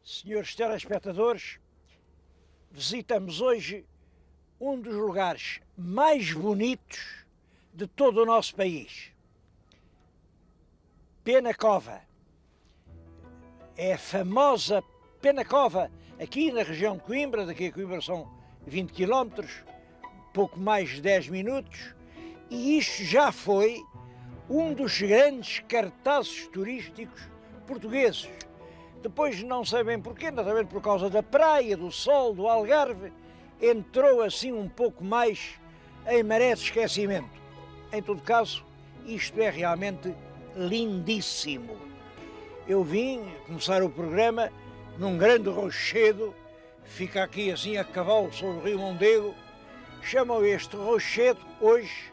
Senhores telespectadores, visitamos hoje um dos lugares mais bonitos de todo o nosso país. Penacova. É a famosa Penacova, aqui na região de Coimbra. Daqui a Coimbra são 20 km, pouco mais de 10 minutos, e isto já foi um dos grandes cartazes turísticos portugueses. Depois, não sei bem porquê, naturalmente por causa da praia, do sol, do Algarve, entrou assim um pouco mais em maré de esquecimento. Em todo caso, isto é realmente lindíssimo. Eu vim começar o programa num grande rochedo, fica aqui assim a cavalo sobre o rio Mondego. Chamam este rochedo hoje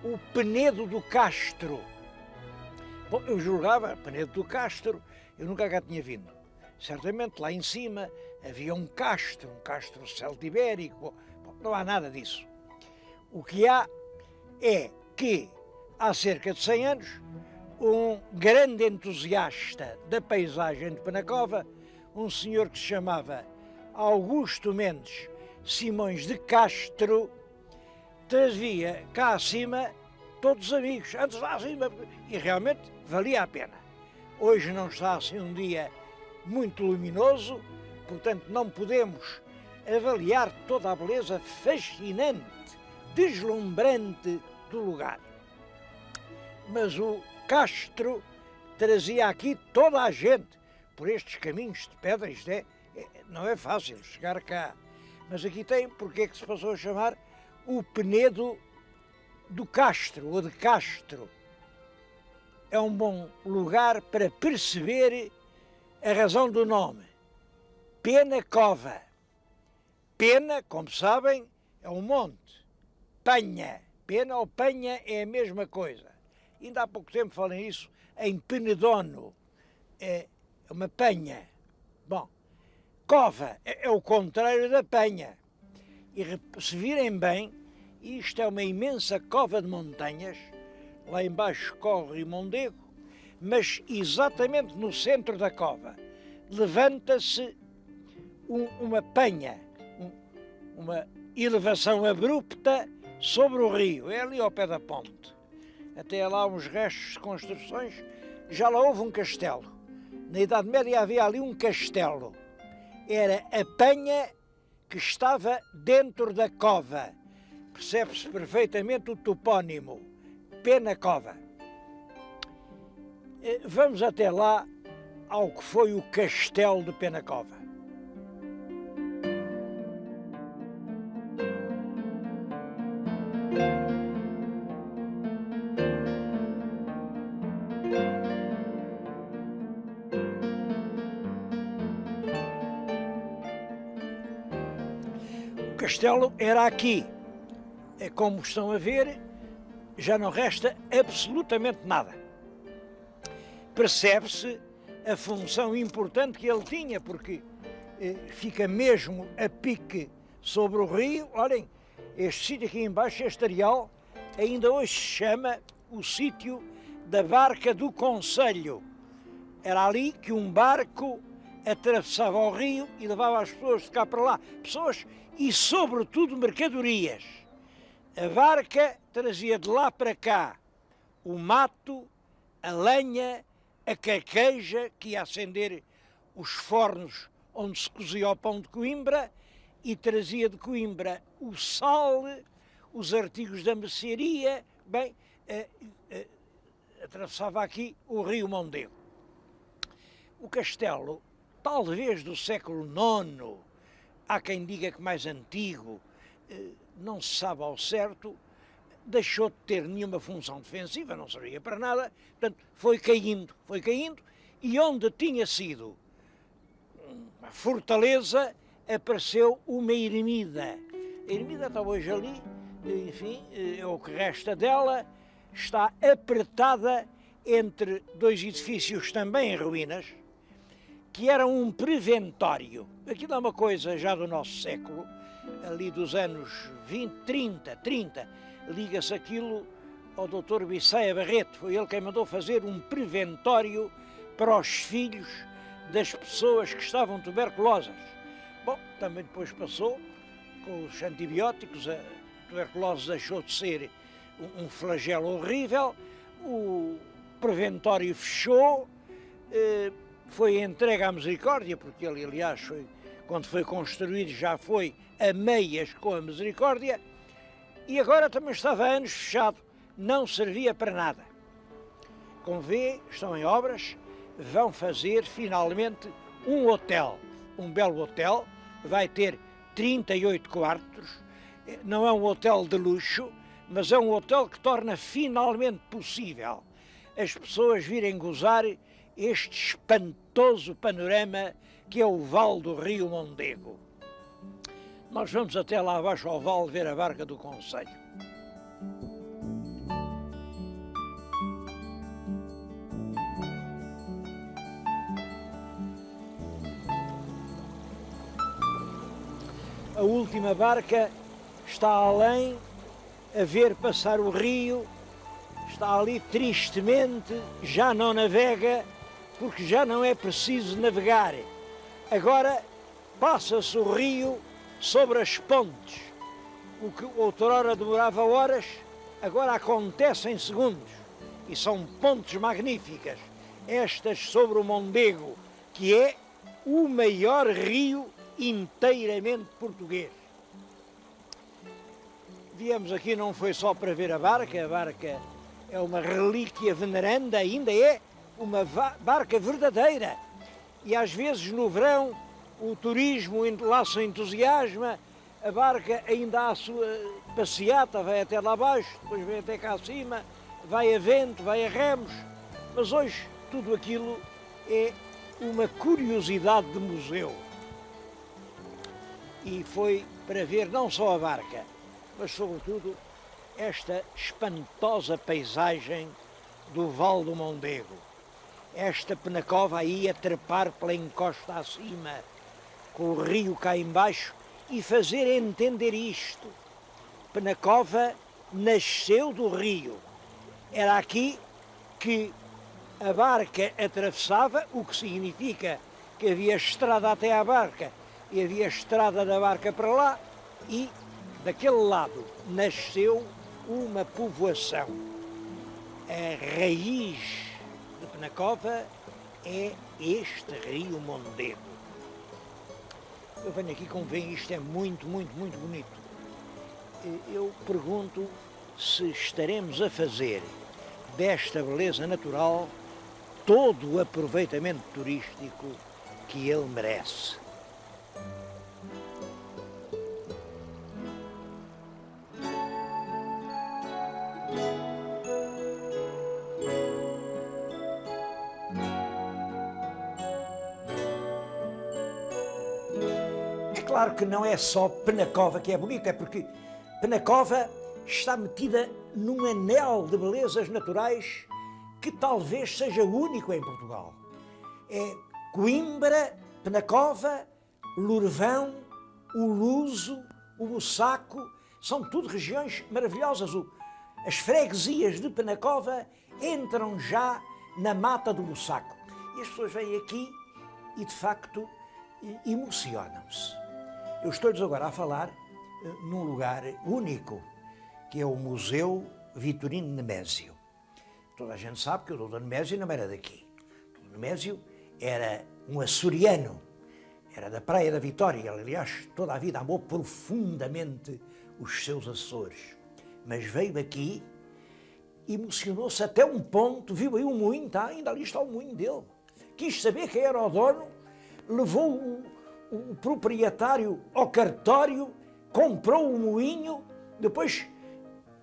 o Penedo do Castro. Bom, eu julgava Penedo do Castro, eu nunca cá tinha vindo. Certamente lá em cima havia um castro celtibérico. Bom, não há nada disso. O que há é que há cerca de 100 anos um grande entusiasta da paisagem de Penacova, um senhor que se chamava Augusto Mendes Simões de Castro, trazia cá acima todos os amigos, antes lá acima, e realmente valia a pena. Hoje não está assim um dia muito luminoso, portanto não podemos avaliar toda a beleza fascinante, deslumbrante do lugar. Mas o Castro trazia aqui toda a gente, por estes caminhos de pedra. Isto não é fácil chegar cá. Mas aqui tem, porque é que se passou a chamar o Penedo do Castro, ou de Castro. É um bom lugar para perceber a razão do nome. Penacova. Pena, como sabem, é um monte. Penha. Pena ou penha é a mesma coisa. Ainda há pouco tempo falei isso em Penedono. É uma penha. Bom, cova é o contrário da penha. E se virem bem, isto é uma imensa cova de montanhas. Lá embaixo corre o rio Mondego, mas exatamente no centro da cova levanta-se uma penha, uma elevação abrupta sobre o rio. É ali ao pé da ponte. Até lá uns restos de construções. Já lá houve um castelo. Na Idade Média havia ali um castelo. Era a penha que estava dentro da cova. Percebe-se perfeitamente o topónimo, Penacova. Vamos até lá ao que foi o castelo de Penacova. O castelo era aqui. Como estão a ver, já não resta absolutamente nada. Percebe-se a função importante que ele tinha, porque fica mesmo a pique sobre o rio. Olhem, este sítio aqui embaixo, este areal, ainda hoje se chama o sítio da Barca do Conselho. Era ali que um barco atravessava o rio e levava as pessoas de cá para lá. Pessoas e, sobretudo, mercadorias. A barca trazia de lá para cá o mato, a lenha, a carqueja que ia acender os fornos onde se cozia o pão de Coimbra, e trazia de Coimbra o sal, os artigos da mercearia. Bem, atravessava aqui o rio Mondego. O castelo, talvez do século IX, há quem diga que mais antigo, não se sabe ao certo, deixou de ter nenhuma função defensiva, não servia para nada, portanto foi caindo, e onde tinha sido uma fortaleza apareceu uma ermida. A ermida está hoje ali, enfim, é o que resta dela, está apertada entre dois edifícios também em ruínas, que eram um preventório. Aquilo é uma coisa já do nosso século, ali dos anos 20, 30, liga-se aquilo ao Dr. Bissaia Barreto. Foi ele quem mandou fazer um preventório para os filhos das pessoas que estavam tuberculosas. Bom, também depois passou, com os antibióticos, a tuberculose deixou de ser um flagelo horrível, o preventório fechou, foi entregue à misericórdia, porque ele, aliás, quando foi construído já foi a meias com a misericórdia, e agora também estava há anos fechado, não servia para nada. Como vê, estão em obras, vão fazer finalmente um hotel, um belo hotel, vai ter 38 quartos, não é um hotel de luxo, mas é um hotel que torna finalmente possível as pessoas virem gozar este espantoso panorama que é o Vale do Rio Mondego. Nós vamos até lá abaixo ao vale ver a barca do concelho. A última barca está além, a ver passar o rio, está ali tristemente, já não navega, porque já não é preciso navegar. Agora passa-se o rio sobre as pontes. O que outrora demorava horas, agora acontece em segundos. E são pontes magníficas, estas sobre o Mondego, que é o maior rio inteiramente português. Viemos aqui não foi só para ver a barca é uma relíquia veneranda, ainda é uma barca verdadeira. E às vezes no verão o turismo lá se entusiasma, a barca ainda há a sua passeata, vai até lá abaixo, depois vem até cá acima, vai a vento, vai a remos, mas hoje tudo aquilo é uma curiosidade de museu. E foi para ver não só a barca, mas sobretudo esta espantosa paisagem do Vale do Mondego. Esta penacova aí a trepar pela encosta acima, com o rio cá embaixo, e fazer entender isto. Penacova nasceu do rio. Era aqui que a barca atravessava, o que significa que havia estrada até à barca, e havia estrada da barca para lá, e daquele lado nasceu uma povoação. A raiz de Penacova é este rio Mondego. Eu venho aqui, como veem, isto é muito, muito, muito bonito. Eu pergunto se estaremos a fazer desta beleza natural todo o aproveitamento turístico que ele merece. Claro que não é só Penacova que é bonita, é porque Penacova está metida num anel de belezas naturais que talvez seja único em Portugal. É Coimbra, Penacova, Lourvão, o Luso, o Bussaco, são tudo regiões maravilhosas. As freguesias de Penacova entram já na mata do Bussaco. E as pessoas vêm aqui e, de facto, emocionam-se. Eu estou-lhes agora a falar num lugar único, que é o Museu Vitorino Nemésio. Toda a gente sabe que o Dr. Nemésio não era daqui. O Dr. Nemésio era um açoriano, era da Praia da Vitória. Ele, aliás, toda a vida amou profundamente os seus Açores. Mas veio aqui, emocionou-se até um ponto, viu aí um moinho, ainda ali está o moinho dele. Quis saber quem era o dono, levou o proprietário ao cartório, comprou o moinho, depois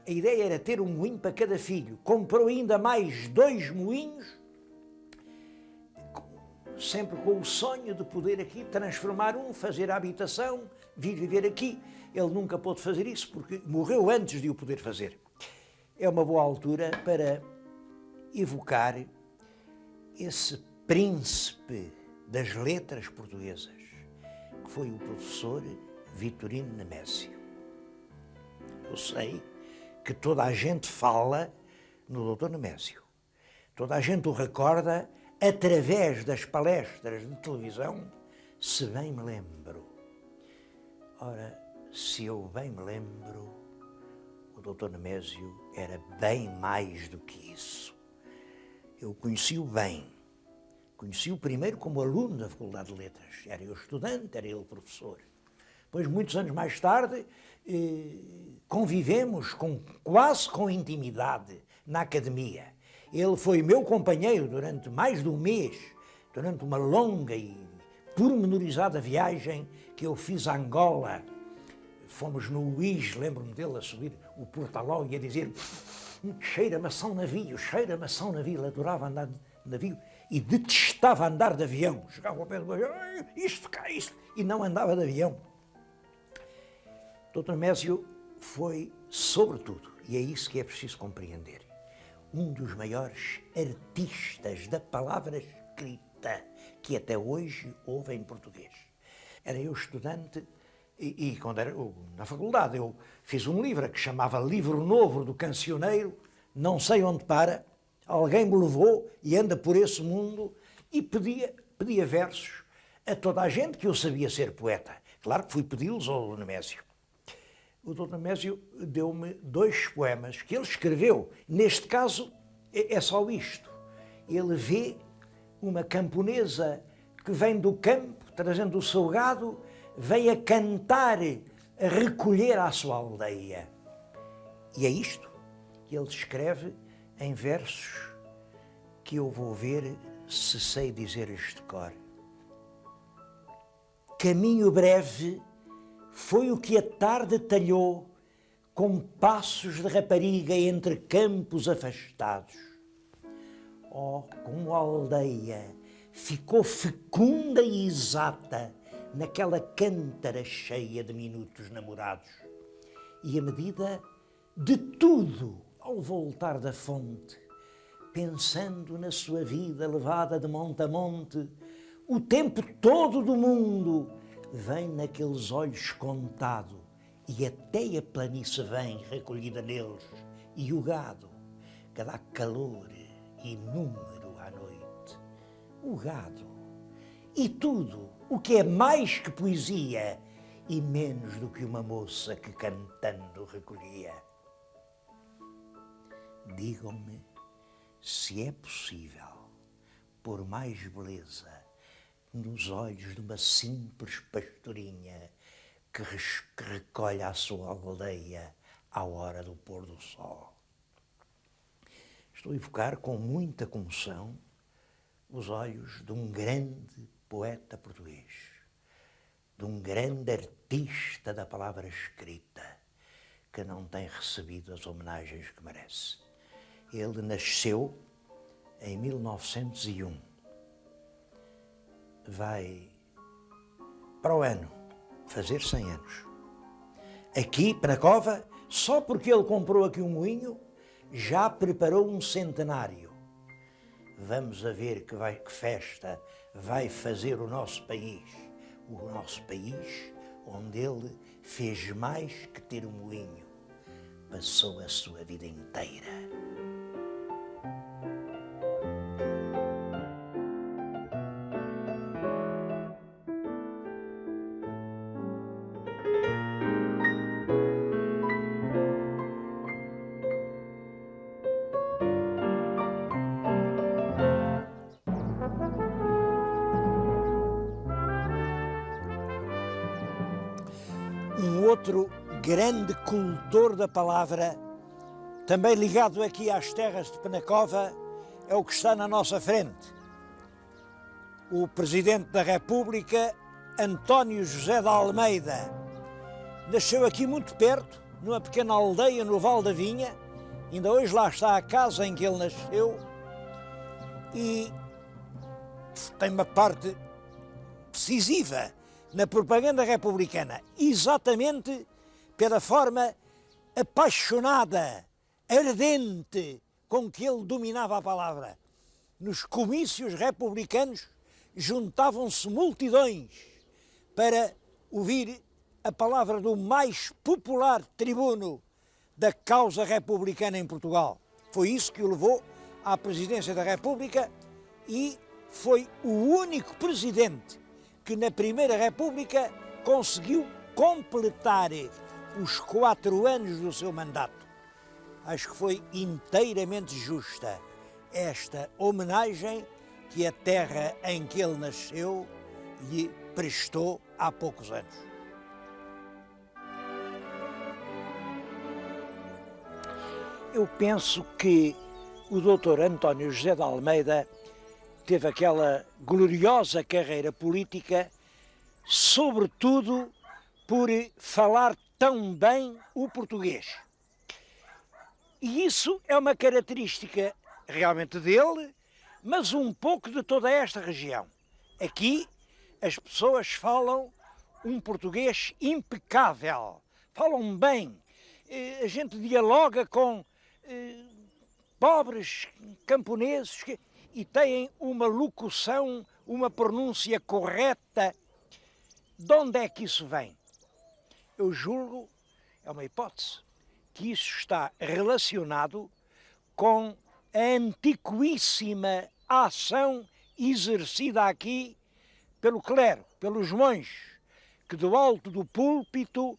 a ideia era ter um moinho para cada filho, comprou ainda mais 2 moinhos, sempre com o sonho de poder aqui transformar fazer a habitação, vir viver aqui. Ele nunca pôde fazer isso porque morreu antes de o poder fazer. É uma boa altura para evocar esse príncipe das letras portuguesas, que foi o professor Vitorino Nemésio. Eu sei que toda a gente fala no Dr. Nemésio. Toda a gente o recorda através das palestras de televisão, se bem me lembro. Ora, se eu bem me lembro, o Dr. Nemésio era bem mais do que isso. Eu conheci-o bem. Conheci-o primeiro como aluno da Faculdade de Letras. Era eu estudante, era ele professor. Depois, muitos anos mais tarde, convivemos quase com intimidade na academia. Ele foi meu companheiro durante mais de um mês, durante uma longa e pormenorizada viagem que eu fiz a Angola. Fomos no Luís, lembro-me dele a subir o Portaló e a dizer: cheira-me a São Navio, cheira-me a São Navio. Ele adorava andar de navio e detestava andar de avião. Chegava ao pé do avião, isto cá, isto, e não andava de avião. Dr. Nemésio foi, sobretudo, e é isso que é preciso compreender, um dos maiores artistas da palavra escrita que até hoje houve em português. Era eu estudante e quando era na faculdade eu fiz um livro que chamava Livro Novo do Cancioneiro, não sei onde para, alguém me levou e anda por esse mundo e pedia versos a toda a gente que eu sabia ser poeta. Claro que fui pedi-los ao Nemésio. O Dr. Nemésio deu-me 2 poemas que ele escreveu. Neste caso, é só isto. Ele vê uma camponesa que vem do campo, trazendo o seu gado, vem a cantar, a recolher à sua aldeia. E é isto que ele escreve em versos que eu vou ver se sei dizer-lhes de cor. Caminho breve foi o que a tarde talhou com passos de rapariga entre campos afastados. Oh, como a aldeia ficou fecunda e exata naquela cântara cheia de minutos namorados. E a medida de tudo, ao voltar da fonte, pensando na sua vida levada de monte a monte, o tempo todo do mundo vem naqueles olhos contado, e até a planície vem recolhida neles, e o gado, que dá calor e número à noite. O gado, e tudo o que é mais que poesia, e menos do que uma moça que cantando recolhia. Digam-me se é possível pôr mais beleza nos olhos de uma simples pastorinha que recolhe a sua aldeia à hora do pôr do sol. Estou a evocar com muita comoção os olhos de um grande poeta português, de um grande artista da palavra escrita, que não tem recebido as homenagens que merece. Ele nasceu em 1901. Vai para o ano fazer 100 anos. Aqui, Penacova, só porque ele comprou aqui um moinho, já preparou um centenário. Vamos a ver que festa vai fazer o nosso país onde ele fez mais que ter um moinho, passou a sua vida inteira. Outro grande cultor da palavra, também ligado aqui às terras de Penacova, é o que está na nossa frente. O Presidente da República, António José de Almeida. Nasceu aqui muito perto, numa pequena aldeia no Val da Vinha. Ainda hoje lá está a casa em que ele nasceu. E tem uma parte decisiva na propaganda republicana, exatamente pela forma apaixonada, ardente, com que ele dominava a palavra. Nos comícios republicanos juntavam-se multidões para ouvir a palavra do mais popular tribuno da causa republicana em Portugal. Foi isso que o levou à presidência da República e foi o único presidente que na Primeira República conseguiu completar os 4 anos do seu mandato. Acho que foi inteiramente justa esta homenagem que a terra em que ele nasceu lhe prestou há poucos anos. Eu penso que o Dr. António José de Almeida teve aquela gloriosa carreira política, sobretudo por falar tão bem o português. E isso é uma característica realmente dele, mas um pouco de toda esta região. Aqui as pessoas falam um português impecável, falam bem, a gente dialoga com pobres camponeses e têm uma locução, uma pronúncia correta. De onde é que isso vem? Eu julgo, é uma hipótese, que isso está relacionado com a antiquíssima ação exercida aqui pelo clero, pelos monges, que do alto do púlpito,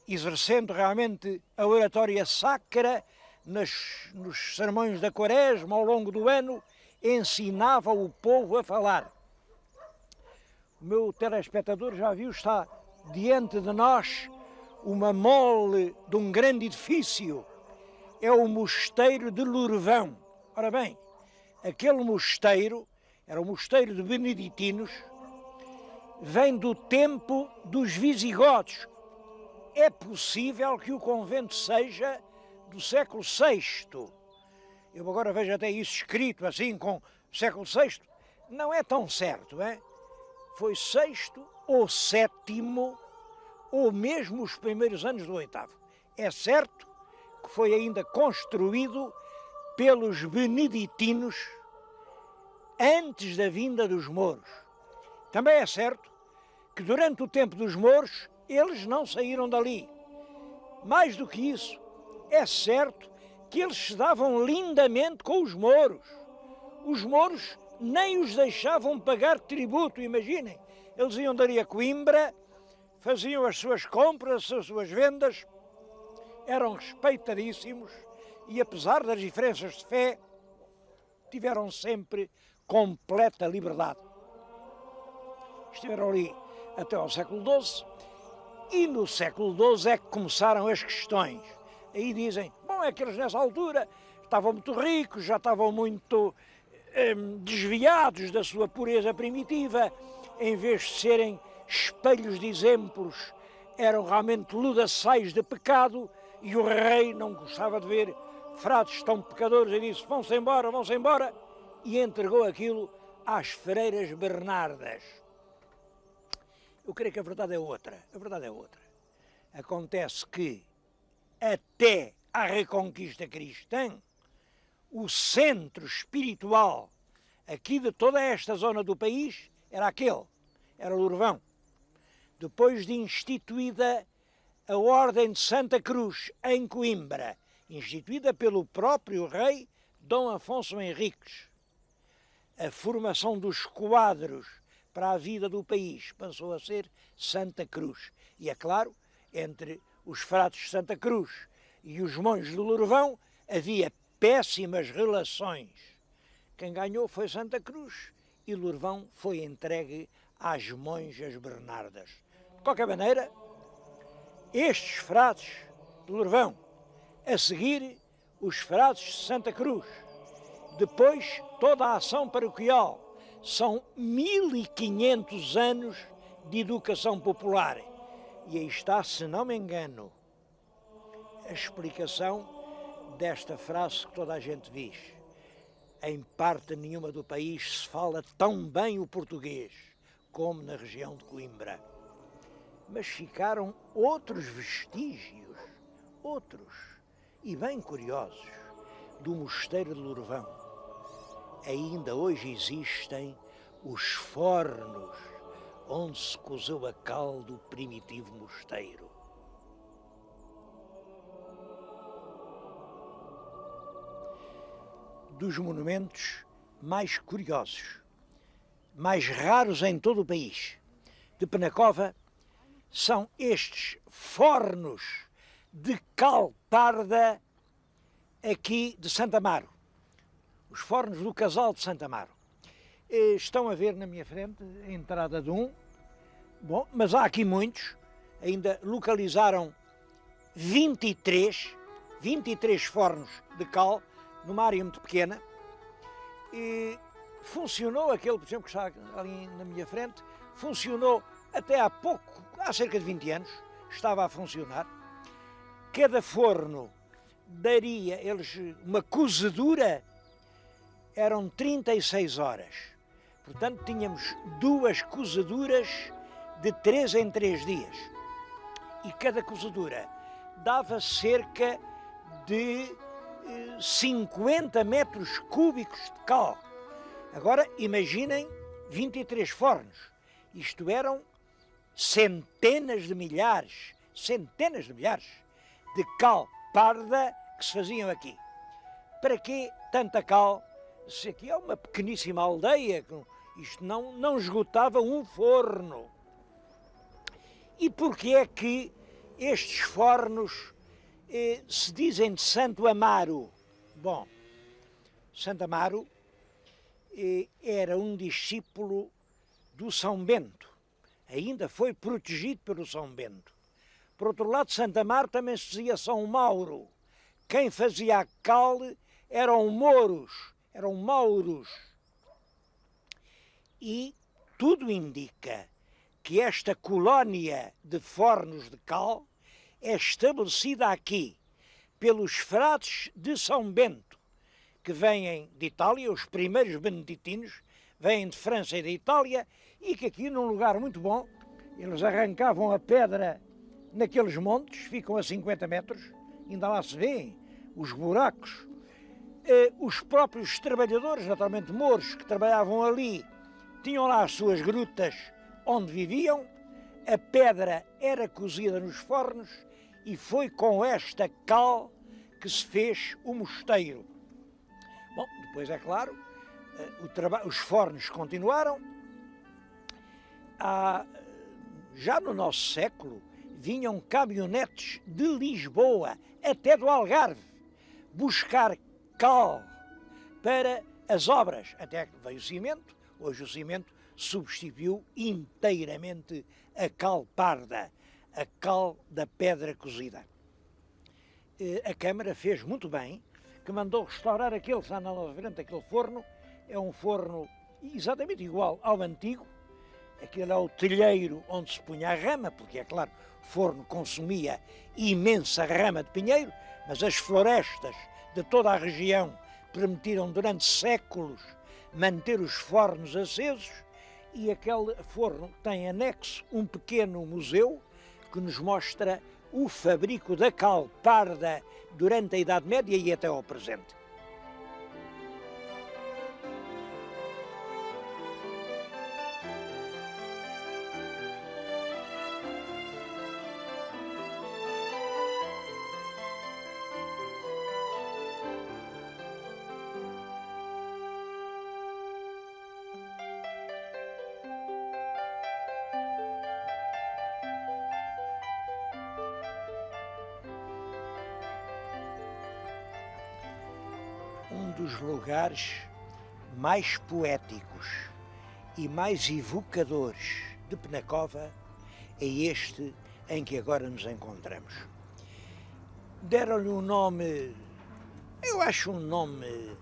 exercendo realmente a oratória sacra, nos sermões da Quaresma ao longo do ano, ensinava o povo a falar. O meu telespectador já viu, está diante de nós uma mole de um grande edifício. É o mosteiro de Lourvão. Ora bem, aquele mosteiro, era o mosteiro de beneditinos, vem do tempo dos visigodos. É possível que o convento seja do século VI. Eu agora vejo até isso escrito assim com século VI. Não é tão certo, é? Foi sexto ou sétimo, ou mesmo os primeiros anos do oitavo. É certo que foi ainda construído pelos beneditinos antes da vinda dos mouros. Também é certo que durante o tempo dos mouros eles não saíram dali. Mais do que isso, é certo que eles se davam lindamente com os mouros. Os mouros nem os deixavam pagar tributo, imaginem. Eles iam dali a Coimbra, faziam as suas compras, as suas vendas, eram respeitadíssimos e, apesar das diferenças de fé, tiveram sempre completa liberdade. Estiveram ali até ao século XII e no século XII é que começaram as questões. Aí dizem, bom, é que eles nessa altura estavam muito ricos, já estavam muito desviados da sua pureza primitiva, em vez de serem espelhos de exemplos, eram realmente ludaçais de pecado, e o rei não gostava de ver frades tão pecadores e disse, vão-se embora, e entregou aquilo às freiras Bernardas. Eu creio que a verdade é outra. Acontece que até à Reconquista Cristã, o centro espiritual aqui de toda esta zona do país era Lourvão. Depois de instituída a Ordem de Santa Cruz em Coimbra, instituída pelo próprio rei Dom Afonso Henriques, a formação dos quadros para a vida do país passou a ser Santa Cruz. E é claro, entre os frades de Santa Cruz e os monges de Lourvão havia péssimas relações. Quem ganhou foi Santa Cruz e Lourvão foi entregue às monjas Bernardas. De qualquer maneira, estes frades de Lourvão, a seguir os frades de Santa Cruz, depois toda a ação paroquial, são 1500 anos de educação popular. E aí está, se não me engano, a explicação desta frase que toda a gente diz. Em parte nenhuma do país se fala tão bem o português como na região de Coimbra. Mas ficaram outros vestígios, e bem curiosos, do mosteiro de Lourvão. Ainda hoje existem os fornos onde se cozeu a cal do primitivo mosteiro. Dos monumentos mais curiosos mais raros em todo o país de Penacova são estes fornos de cal parda aqui de Santo Amaro. Os fornos do Casal de Santo Amaro. Estão a ver na minha frente a entrada de um. Bom, mas há aqui muitos. Ainda localizaram 23 fornos de cal numa área muito pequena. E funcionou aquele, por exemplo, que está ali na minha frente, funcionou até há pouco, há cerca de 20 anos, estava a funcionar. Cada forno daria, uma cozedura, eram 36 horas. Portanto, tínhamos 2 cozeduras de 3 em 3 dias. E cada cozedura dava cerca de 50 metros cúbicos de cal. Agora, imaginem 23 fornos. Isto eram centenas de milhares de cal parda que se faziam aqui. Para quê tanta cal? Se aqui é uma pequeníssima aldeia, isto não esgotava um forno. E porquê é que estes fornos se dizem de Santo Amaro? Bom, Santo Amaro era um discípulo do São Bento, ainda foi protegido pelo São Bento. Por outro lado, Santo Amaro também se dizia São Mauro. Quem fazia a cal eram mauros. E tudo indica que esta colónia de fornos de cal é estabelecida aqui pelos frades de São Bento, que vêm de Itália, os primeiros beneditinos, vêm de França e de Itália, e que aqui, num lugar muito bom, eles arrancavam a pedra naqueles montes, ficam a 50 metros, ainda lá se vêem os buracos. Os próprios trabalhadores, naturalmente mouros, que trabalhavam ali, tinham lá as suas grutas onde viviam, a pedra era cozida nos fornos e foi com esta cal que se fez o mosteiro. Bom, depois é claro, os fornos continuaram. Já no nosso século, vinham caminhonetes de Lisboa, até do Algarve, buscar cal para as obras, até que veio o cimento. Hoje o cimento substituiu inteiramente a cal parda, a cal da pedra cozida. A Câmara fez muito bem, que mandou restaurar aquele, está na nossa frente, aquele forno. É um forno exatamente igual ao antigo. Aquele é o telheiro onde se punha a rama, porque é claro, o forno consumia imensa rama de pinheiro, mas as florestas de toda a região permitiram durante séculos manter os fornos acesos, e aquele forno tem anexo um pequeno museu que nos mostra o fabrico da cal parda durante a Idade Média e até ao presente. Um dos lugares mais poéticos e mais evocadores de Penacova é este em que agora nos encontramos. Deram-lhe um nome, eu acho um nome,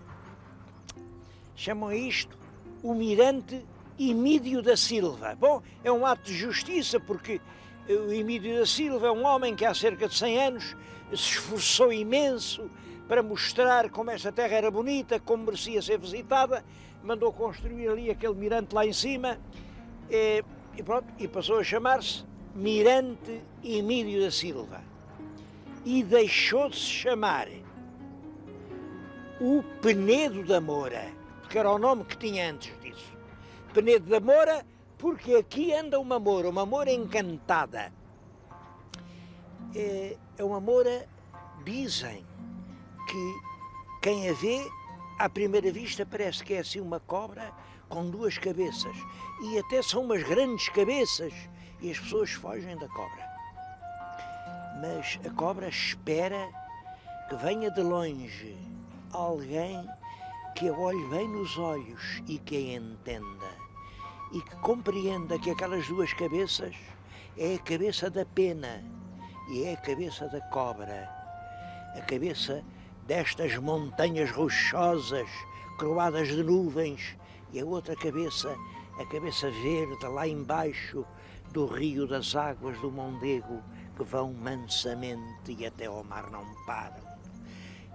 chamam isto o Mirante Emídio da Silva. Bom, é um ato de justiça, porque o Emídio da Silva é um homem que há cerca de 100 anos se esforçou imenso para mostrar como esta terra era bonita, como merecia ser visitada, mandou construir ali aquele mirante lá em cima, e pronto, e passou a chamar-se Mirante Emídio da Silva. E deixou de se chamar o Penedo da Moura, porque era o nome que tinha antes disso. Penedo da Moura, porque aqui anda uma moura encantada. É uma moura, dizem, que quem a vê, à primeira vista, parece que é assim uma cobra com duas cabeças, e até são umas grandes cabeças, e as pessoas fogem da cobra. Mas a cobra espera que venha de longe alguém que a olhe bem nos olhos e que a entenda, e que compreenda que aquelas duas cabeças é a cabeça da pena e é a cabeça da cobra, a cabeça destas montanhas rochosas, coroadas de nuvens, e a outra cabeça, a cabeça verde lá embaixo do rio das águas do Mondego, que vão mansamente e até ao mar não param.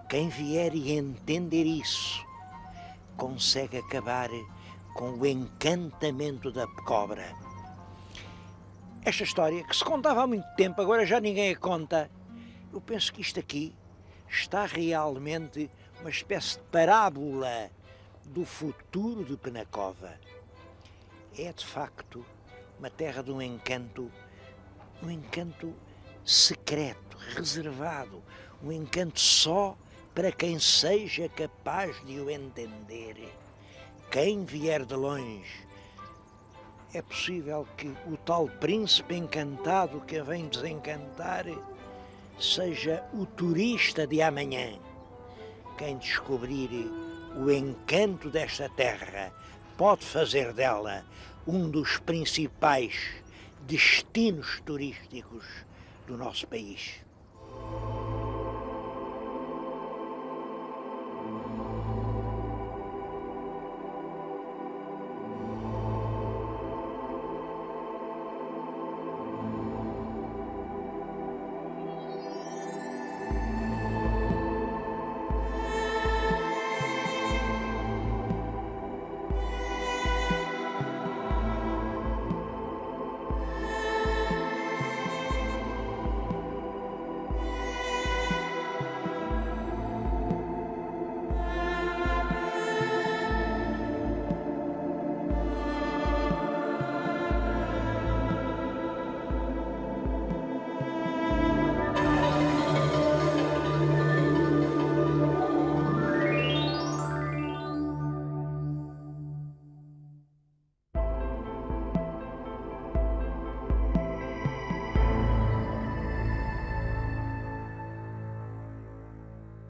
Quem vier e entender isso, consegue acabar com o encantamento da cobra. Esta história, que se contava há muito tempo, agora já ninguém a conta, eu penso que isto aqui está realmente uma espécie de parábola do futuro de Penacova. É de facto uma terra de um encanto secreto, reservado, um encanto só para quem seja capaz de o entender. Quem vier de longe, é possível que o tal príncipe encantado que a vem desencantar seja o turista de amanhã. Quem descobrir o encanto desta terra pode fazer dela um dos principais destinos turísticos do nosso país.